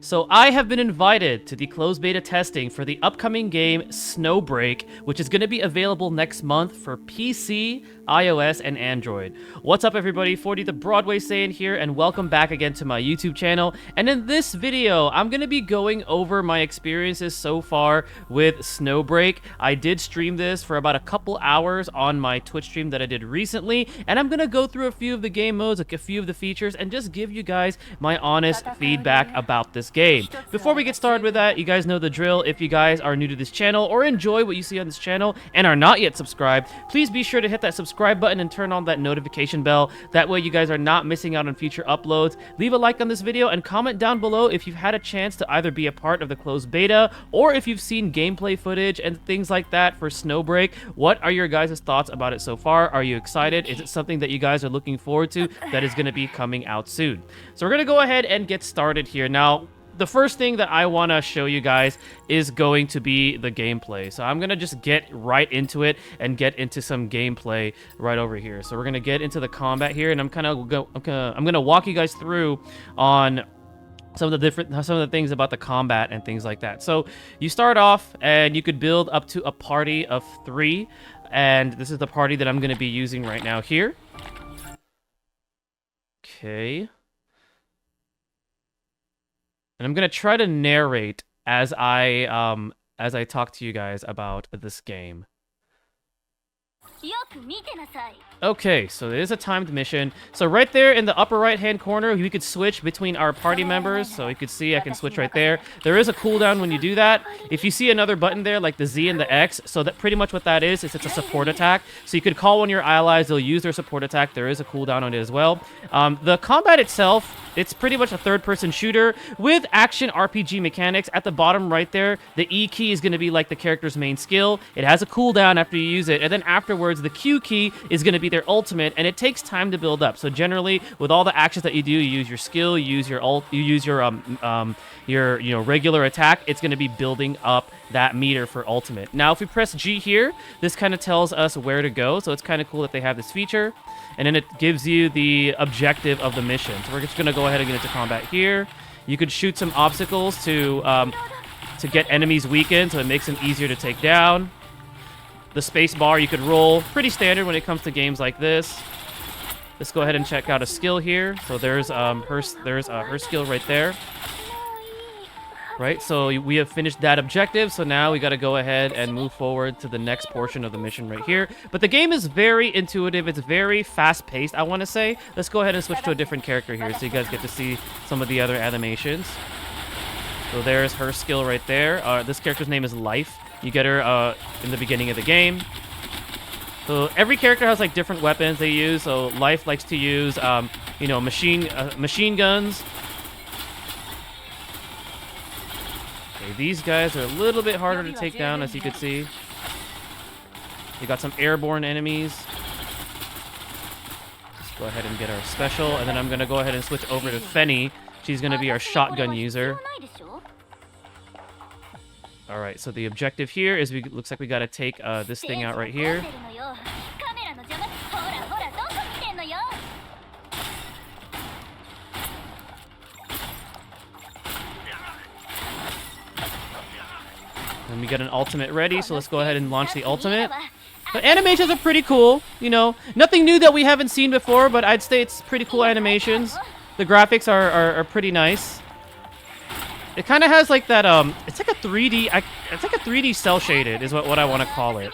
So I have been invited to the closed beta testing for the upcoming game Snowbreak, which is going to be available next month for PC, iOS, and Android. What's up everybody, 40 the Broadway Saiyan here, and welcome back again to my YouTube channel. And in this video, I'm going to be going over my experiences so far with Snowbreak. I did stream this for about a couple hours on my Twitch stream that I did recently, and I'm going to go through a few of the game modes, like a few of the features, and just give you guys my honest feedback about this game. Before we get started with that, you guys know the drill. If you guys are new to this channel or enjoy what you see on this channel and are not yet subscribed, please be sure to hit that subscribe button and turn on that notification bell. That way you guys are not missing out on future uploads. Leave a like on this video and comment down below if you've had a chance to either be a part of the closed beta or if you've seen gameplay footage and things like that for Snowbreak. What are your guys' thoughts about it so far? Are you excited? Is it something that you guys are looking forward to that is going to be coming out soon? So we're going to go ahead and get started here. Now, the first thing that I want to show you guys is going to be the gameplay. So I'm going to just get right into it and get into some gameplay right over here. So we're going to get into the combat here, and I'm going to walk you guys through on some of the things about the combat and things like that. So you start off and you could build up to a party of 3, and this is the party that I'm going to be using right now here. Okay. And I'm gonna try to narrate as I talk to you guys about this game. Okay, so it is a timed mission. So right there in the upper right-hand corner, we could switch between our party members. So you could see I can switch right there. There is a cooldown when you do that. If you see another button there, like the Z and the X, so that pretty much what that is it's a support attack. So you could call on your allies, they'll use their support attack. There is a cooldown on it as well. The combat itself, it's pretty much a third-person shooter with action RPG mechanics. At the bottom right there, the E key is going to be like the character's main skill. It has a cooldown after you use it, and then afterwards, the Q key is going to be their ultimate, and it takes time to build up. So generally, with all the actions that you do, you use your skill, you use your ult, you use your regular attack. It's going to be building up that meter for ultimate. Now, if we press G here, this kind of tells us where to go. So it's kind of cool that they have this feature. And then it gives you the objective of the mission. So we're just going to go ahead and get into combat here. You could shoot some obstacles to get enemies weakened, so it makes them easier to take down. The space bar you could roll. Pretty standard when it comes to games like this. Let's go ahead and check out a skill here. So there's her skill right there. Right, so we have finished that objective, so now we got to go ahead and move forward to the next portion of the mission right here. But the game is very intuitive, it's very fast-paced, I want to say. Let's go ahead and switch to a different character here so you guys get to see some of the other animations. So there's her skill right there. This character's name is Life. You get her in the beginning of the game. So every character has like different weapons they use. So Life likes to use, machine guns. Okay, these guys are a little bit harder to take down, as you can see. We got some airborne enemies. Let's go ahead and get our special, and then I'm gonna go ahead and switch over to Fenny. She's gonna be our shotgun user. All right, so the objective here is looks like we gotta take this thing out right here. And we got an ultimate ready, so let's go ahead and launch the ultimate. The animations are pretty cool, you know. Nothing new that we haven't seen before, but I'd say it's pretty cool animations. The graphics are pretty nice. It kind of has like that, it's like a 3D, it's like a 3D cell shaded is what I want to call it.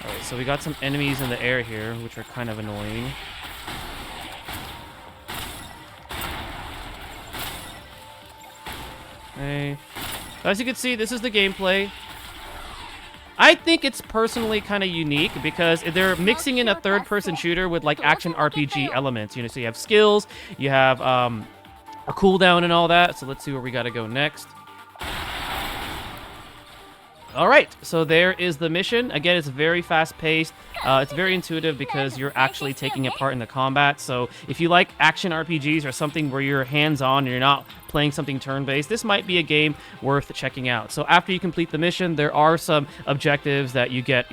Alright, so we got some enemies in the air here, which are kind of annoying. Okay. As you can see, this is the gameplay. I think it's personally kind of unique because they're mixing in a third-person shooter with like action RPG elements. You know, so you have skills, you have a cooldown and all that. So let's see where we got to go next. All right, so there is the mission. Again, it's very fast-paced. It's very intuitive because you're actually taking a part in the combat. So if you like action RPGs or something where you're hands-on and you're not playing something turn-based, this might be a game worth checking out. So after you complete the mission, there are some objectives that you get,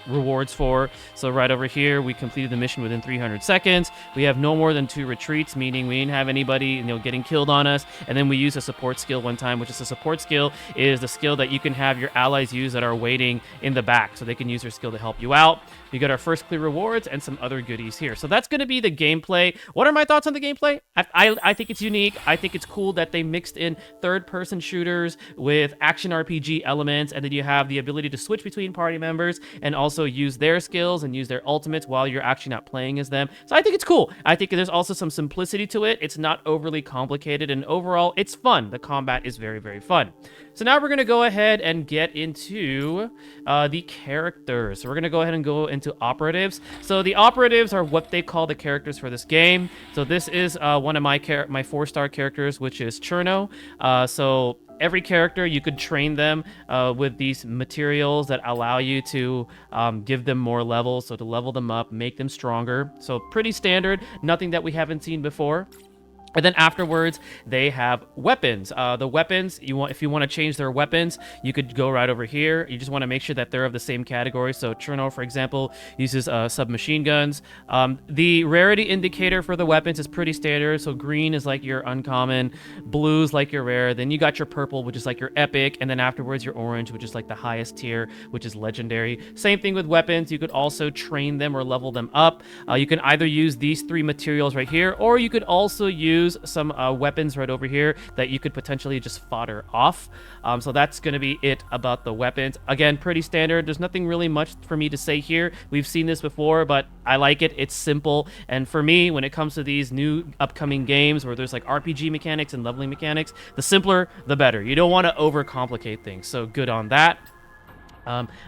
rewards for. So right over here, we completed the mission within 300 seconds. We have no more than 2 retreats, meaning we didn't have anybody, getting killed on us. And then we use a support skill one time, which is a support skill is the skill that you can have your allies use that are waiting in the back, so they can use their skill to help you out. We got our first clear rewards and some other goodies here. So that's going to be the gameplay. What are my thoughts on the gameplay? I think it's unique. I think it's cool that they mixed in third-person shooters with action RPG elements, and then you have the ability to switch between party members and also use their skills and use their ultimates while you're actually not playing as them. So I think it's cool. I think there's also some simplicity to it. It's not overly complicated, and overall, it's fun. The combat is very, very fun. So now we're going to go ahead and get into the characters. So we're going to go ahead and go into Operatives. So the Operatives are what they call the characters for this game. So this is one of my 4-star characters, which is Cherno. So every character, you could train them with these materials that allow you to give them more levels. So to level them up, make them stronger. So pretty standard, nothing that we haven't seen before. And then afterwards, they have weapons. The weapons, if you want to change their weapons, you could go right over here. You just want to make sure that they're of the same category. So Cherno, for example, uses submachine guns. The rarity indicator for the weapons is pretty standard. So green is like your uncommon, blue is like your rare. Then you got your purple, which is like your epic. And then afterwards, your orange, which is like the highest tier, which is legendary. Same thing with weapons. You could also train them or level them up. You can either use these 3 materials right here, or you could also use some weapons right over here that you could potentially just fodder off. So that's going to be it about the weapons. Again, pretty standard. There's nothing really much for me to say here. We've seen this before, but I like it. It's simple. And for me, when it comes to these new upcoming games where there's like RPG mechanics and leveling mechanics, the simpler, the better. You don't want to overcomplicate things. So good on that.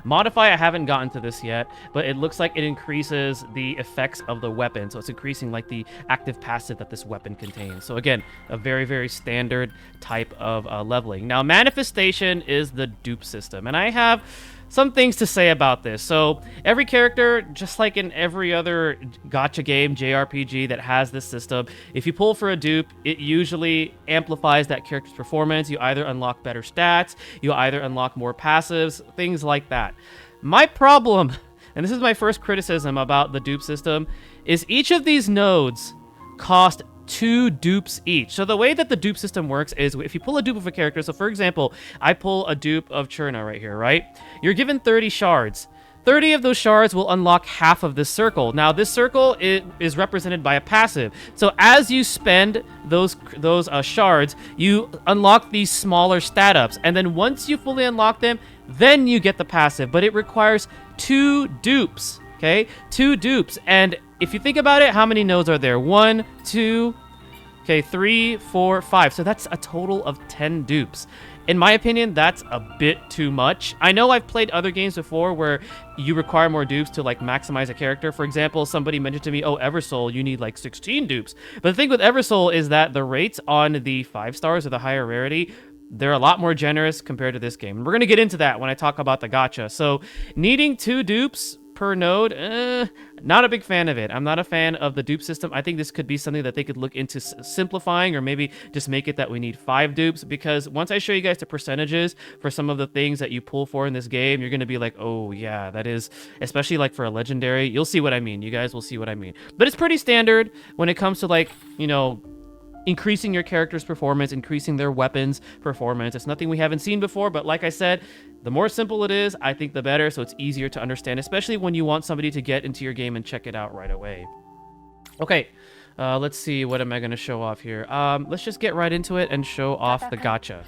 Modify, I haven't gotten to this yet, but it looks like it increases the effects of the weapon. So it's increasing like the active passive that this weapon contains. So again, a very, very standard type of leveling. Now, manifestation is the dupe system, and I have some things to say about this. So every character, just like in every other gacha game, JRPG that has this system, if you pull for a dupe, it usually amplifies that character's performance. You either unlock better stats, you either unlock more passives, things like that. My problem, and this is my first criticism about the dupe system, is each of these nodes cost 2 dupes each. So the way that the dupe system works is if you pull a dupe of a character, so for example, I pull a dupe of Cherno right here, right? You're given 30 shards. 30 of those shards will unlock half of this circle. Now, this circle is represented by a passive. So as you spend those shards, you unlock these smaller stat ups. And then once you fully unlock them, then you get the passive. But it requires 2 dupes, okay? 2 dupes. And if you think about it, how many nodes are there? 1, 2, okay, 3, 4, 5. So that's a total of 10 dupes. In my opinion, that's a bit too much. I know I've played other games before where you require more dupes to like maximize a character. For example, somebody mentioned to me, oh, Eversoul, you need like 16 dupes. But the thing with Eversoul is that the rates on the 5 stars or the higher rarity, they're a lot more generous compared to this game. And we're going to get into that when I talk about the gacha. So needing 2 dupes per node, not a big fan of it. I'm not a fan of the dupe system. I think this could be something that they could look into simplifying, or maybe just make it that we need 5 dupes, because once I show you guys the percentages for some of the things that you pull for in this game, you're going to be like, oh yeah, that is, especially like for a legendary, you'll see what I mean. You guys will see what I mean. But it's pretty standard when it comes to like, increasing your character's performance, increasing their weapons performance. It's nothing we haven't seen before, but like I said, the more simple it is, I think the better, so it's easier to understand, especially when you want somebody to get into your game and check it out right away. Okay, let's see, what am I going to show off here? Let's just get right into it and show off the gacha.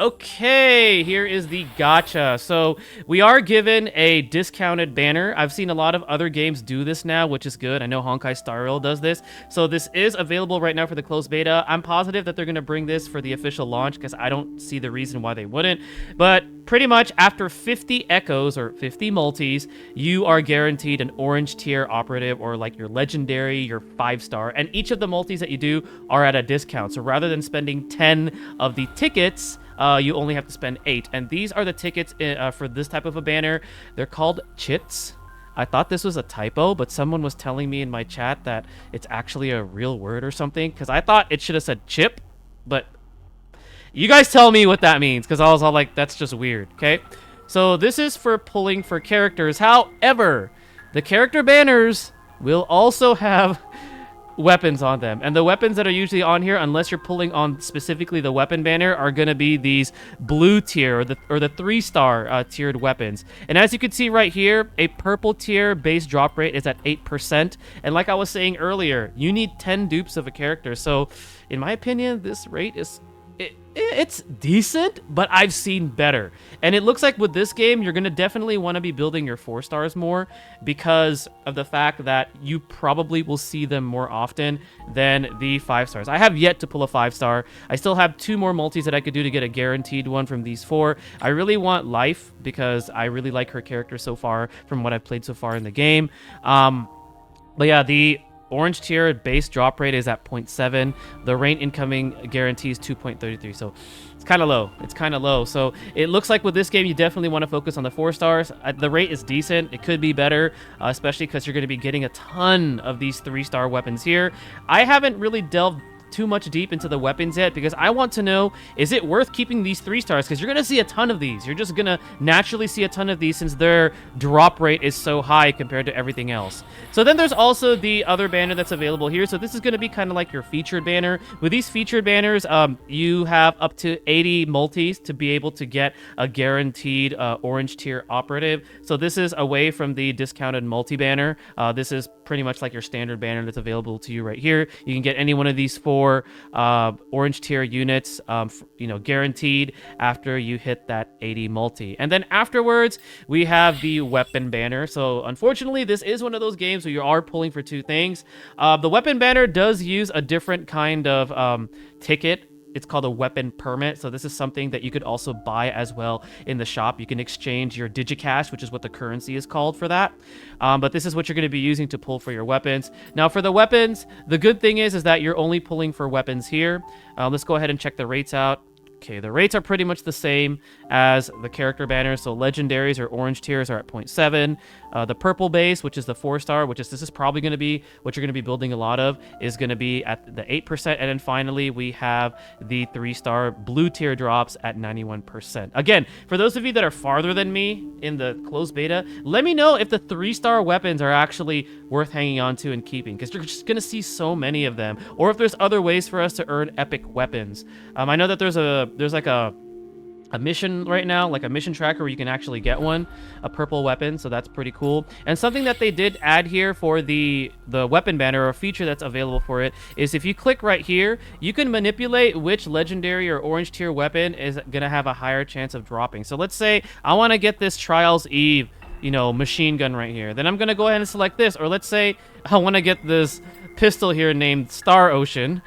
Okay, here is the gacha. So we are given a discounted banner. I've seen a lot of other games do this now, which is good. I know Honkai Star Rail does this. So this is available right now for the closed beta. I'm positive that they're going to bring this for the official launch because I don't see the reason why they wouldn't. But pretty much after 50 echoes or 50 multis, you are guaranteed an orange tier operative or like your legendary, your 5-star. And each of the multis that you do are at a discount. So rather than spending 10 of the tickets, you only have to spend 8. And these are the tickets for this type of a banner. They're called chits. I thought this was a typo, but someone was telling me in my chat that it's actually a real word or something, because I thought it should have said chip, but you guys tell me what that means, because I was all like, that's just weird, okay? So this is for pulling for characters. However, the character banners will also have weapons on them, and the weapons that are usually on here, unless you're pulling on specifically the weapon banner, are going to be these blue tier or the 3-star tiered weapons. And as you can see right here, a purple tier base drop rate is at 8%, and like I was saying earlier, you need 10 dupes of a character. So in my opinion, this rate is it's decent, but I've seen better. And it looks like with this game, you're going to definitely want to be building your 4 stars more because of the fact that you probably will see them more often than the 5 stars. I have yet to pull a 5-star. I still have 2 more multis that I could do to get a guaranteed one from these 4. I really want Life because I really like her character so far from what I've played so far in the game. But yeah, the orange tier base drop rate is at 0.7. The rain incoming guarantee is 2.33. So it's kind of low. It's kind of low. So it looks like with this game, you definitely want to focus on the 4 stars. The rate is decent. It could be better, especially because you're going to be getting a ton of these 3-star weapons here. I haven't really delved too much deep into the weapons yet because I want to know, is it worth keeping these 3 stars? Because you're going to see a ton of these. You're just going to naturally see a ton of these since their drop rate is so high compared to everything else. So then there's also the other banner that's available here. So this is going to be kind of like your featured banner. With these featured banners, you have up to 80 multis to be able to get a guaranteed orange tier operative. So this is away from the discounted multi banner. This is pretty much like your standard banner that's available to you right here. You can get any one of these 4 orange tier units, guaranteed after you hit that 80 multi. And then afterwards, we have the weapon banner. So unfortunately, this is one of those games where you are pulling for 2 things. The weapon banner does use a different kind of ticket. It's called a weapon permit. So this is something that you could also buy as well in the shop. You can exchange your digicash, which is what the currency is called for that. But this is what you're going to be using to pull for your weapons. Now for the weapons, the good thing is that you're only pulling for weapons here. Let's go ahead and check the rates out. Okay, the rates are pretty much the same as the character banners. So legendaries or orange tiers are at 0.7. The purple base, which is the 4-star, this is probably going to be what you're going to be building a lot of, is going to be at the 8%. And then finally, we have the 3-star blue tier drops at 91%. Again, for those of you that are farther than me in the closed beta, let me know if the 3-star weapons are actually worth hanging on to and keeping, because you're just going to see so many of them, or if there's other ways for us to earn epic weapons. I know that there's like a mission right now, like a mission tracker where you can actually get a purple weapon, so that's pretty cool. And something that they did add here for the weapon banner, or a feature that's available for it, is if you click right here, you can manipulate which legendary or orange tier weapon is gonna have a higher chance of dropping. So let's say I want to get this Trials Eve, machine gun right here. Then I'm gonna go ahead and select this. Or let's say I want to get this pistol here named Star Ocean.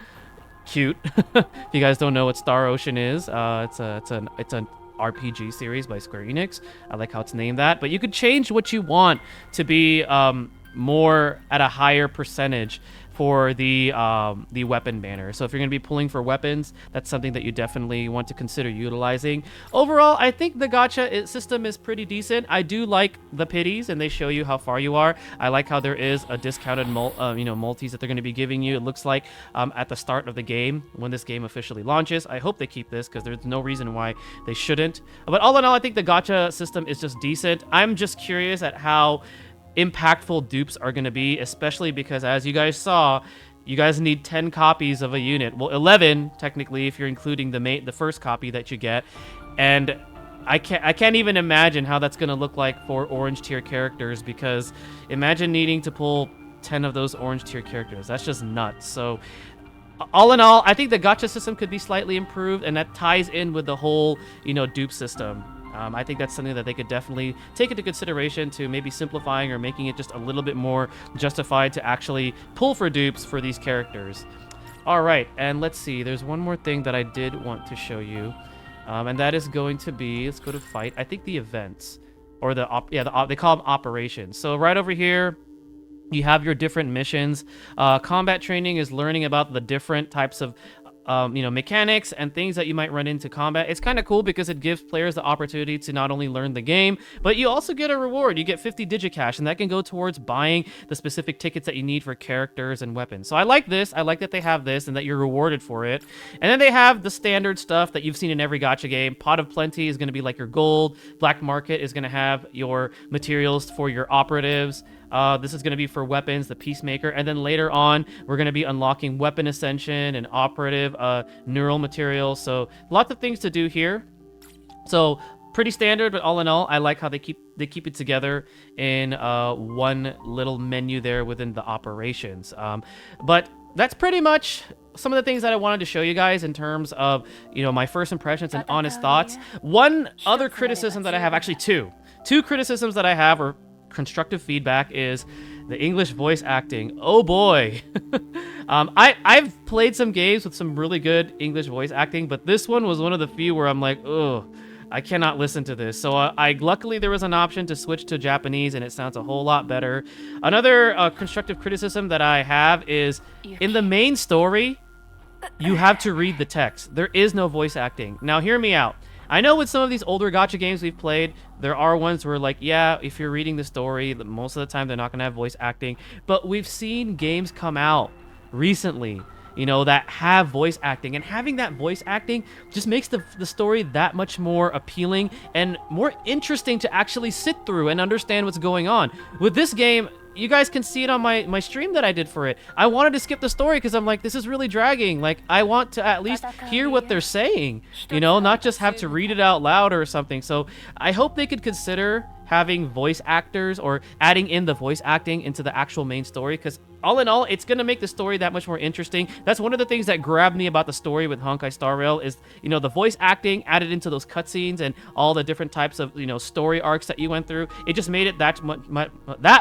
Cute. If you guys don't know what Star Ocean is, it's an RPG series by Square Enix. I like how it's named that. But you could change what you want to be more at a higher percentage for the weapon banner. So if you're going to be pulling for weapons, that's something that you definitely want to consider utilizing. Overall, I think the gacha system is pretty decent. I do like the pities, and they show you how far you are. I like how there is a discounted multis that they're going to be giving you. It looks like at the start of the game, when this game officially launches. I hope they keep this, because there's no reason why they shouldn't. But all in all, I think the gacha system is just decent. I'm just curious at how impactful dupes are going to be, especially because, as you guys saw, you guys need 10 copies of a unit. Well, 11 technically if you're including the first copy that you get. And I can't even imagine how that's going to look like for orange tier characters, because imagine needing to pull 10 of those orange tier characters. That's just nuts. So all in all, I think the gacha system could be slightly improved, and that ties in with the whole dupe system. I think that's something that they could definitely take into consideration, to maybe simplifying or making it just a little bit more justified to actually pull for dupes for these characters. All right, and let's see. There's one more thing that I did want to show you, and that is going to be, let's go to fight. I think the events, or they call them operations. So right over here, you have your different missions. Combat training is learning about the different types of mechanics and things that you might run into combat. It's kind of cool because it gives players the opportunity to not only learn the game, but you also get a reward. You get 50 digicash, and that can go towards buying the specific tickets that you need for characters and weapons. So I like this. I like that they have this and that you're rewarded for it. And then they have the standard stuff that you've seen in every gacha game. Pot of Plenty is going to be like your gold. Black Market is going to have your materials for your operatives. This is going to be for weapons, the Peacemaker, and then later on, we're going to be unlocking Weapon Ascension and Operative neural materials. So lots of things to do here. So pretty standard, but all in all, I like how they keep it together in one little menu there within the operations. But that's pretty much some of the things that I wanted to show you guys in terms of, my first impressions and honest thoughts. One other criticism that I have, actually two criticisms that I have, or constructive feedback, is the English voice acting. Oh boy. I've played some games with some really good English voice acting, but this one was one of the few where I'm like, ugh, I cannot listen to this. So luckily there was an option to switch to Japanese, and it sounds a whole lot better. Another constructive criticism that I have is in the main story, you have to read the text. There is no voice acting. Now hear me out. I know with some of these older gacha games we've played, there are ones where, like, yeah, if you're reading the story, most of the time they're not going to have voice acting. But we've seen games come out recently, that have voice acting. And having that voice acting just makes the story that much more appealing and more interesting to actually sit through and understand what's going on. With this game, you guys can see it on my stream that I did for it. I wanted to skip the story because I'm like, this is really dragging. Like, I want to at least hear what they're saying, not just have to read it out loud or something. So I hope they could consider having voice actors or adding in the voice acting into the actual main story, because all in all, it's going to make the story that much more interesting. That's one of the things that grabbed me about the story with Honkai Star Rail is, the voice acting added into those cutscenes and all the different types of, story arcs that you went through. It just made it that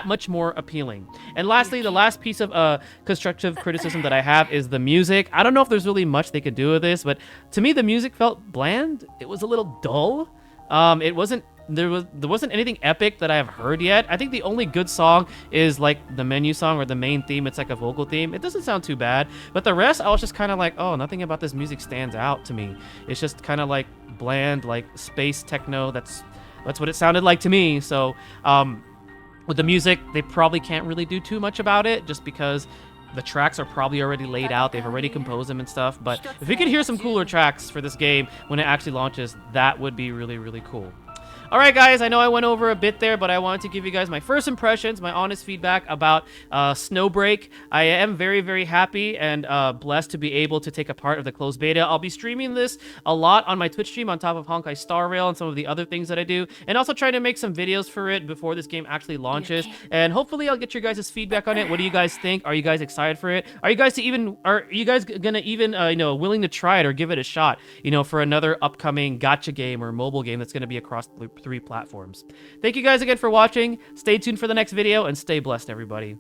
much more appealing. And lastly, the last piece of constructive criticism that I have is the music. I don't know if there's really much they could do with this, but to me, the music felt bland. It was a little dull. There wasn't anything epic that I have heard yet. I think the only good song is like the menu song or the main theme. It's like a vocal theme. It doesn't sound too bad, but the rest I was just kind of like, oh, nothing about this music stands out to me. It's just kind of like bland, like space techno. That's what it sounded like to me. So with the music, they probably can't really do too much about it, just because the tracks are probably already laid out. They've already composed them and stuff. But if we could hear some cooler tracks for this game when it actually launches, that would be really, really cool. All right, guys, I know I went over a bit there, but I wanted to give you guys my first impressions, my honest feedback about Snowbreak. I am very, very happy and blessed to be able to take a part of the closed beta. I'll be streaming this a lot on my Twitch stream on top of Honkai Star Rail and some of the other things that I do, and also trying to make some videos for it before this game actually launches. And hopefully I'll get your guys' feedback on it. What do you guys think? Are you guys excited for it? Are you guys gonna even willing to try it or give it a shot, for another upcoming gacha game or mobile game that's gonna be across 3 platforms? Thank you guys again for watching. Stay tuned for the next video and stay blessed, everybody.